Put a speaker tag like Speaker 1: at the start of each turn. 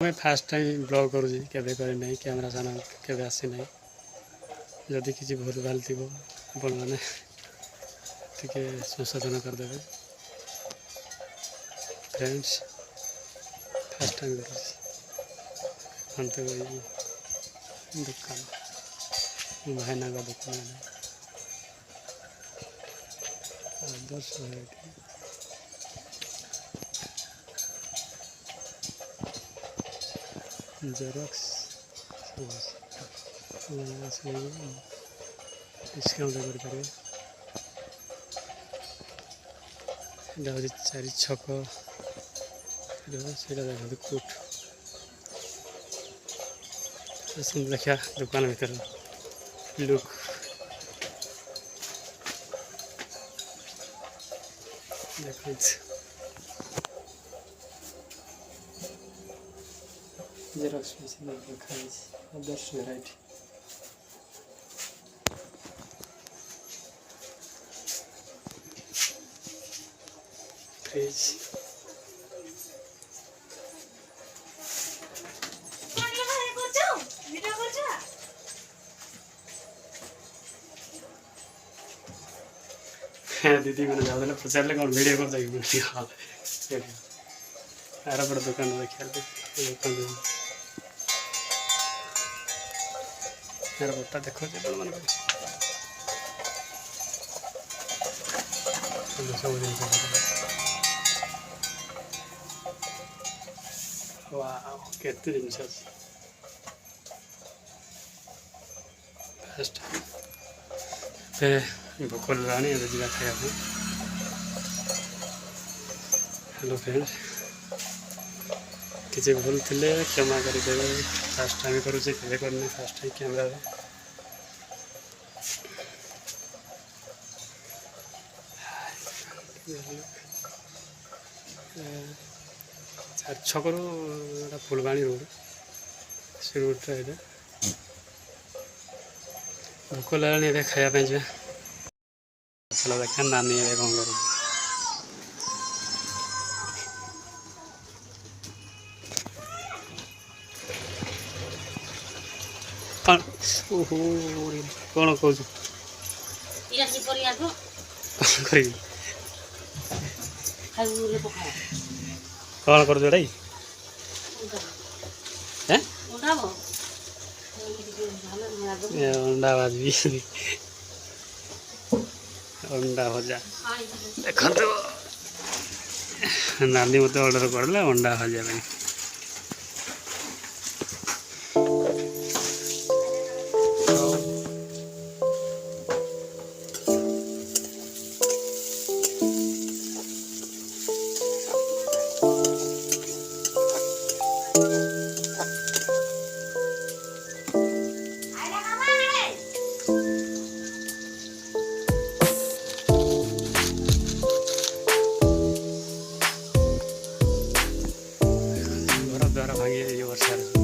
Speaker 1: मैं fast time blog करुँगी केबे करे नहीं कैमरा सामना केबे आसी नहीं जदि किसी भूल भाल थी आपण मैंने टिके संशोधन करदे फ्रेंड्स फास्ट टाइम करुँगी दुकान भाईना का दुकान है आदर्श वैरायटी जेरॉक्स डिस्काउंट करें चार छक से देखते कोट देखा दुकान भर लुक देखा जेरॉक्स मशीन रखा है आदर्श वैरायटी फ्रिज दीदी मैंने जाऊँ पचारे कौन वीडियो कर देगी हाँ यार बड़ा दुकान देखा दुकान यार बटा देखो मन सब जिन केते जिन फास्ट भोक लानी जा खाया हेलो फ्रेंड किसी भूल थे क्षमा करदे फास्ट टाइम करुचे केबे करनी फास्ट टाइम कैमरा चार छक फुलबाणी रोड से रोड ये भोक लगा खायापी जा देखा नानी कौन कर कौन कौन कौन कर अंडा भाजी अंडा भजा देख नानी मत ऑर्डर कर अंडा भजा द्वारा भांगी ये वर्षा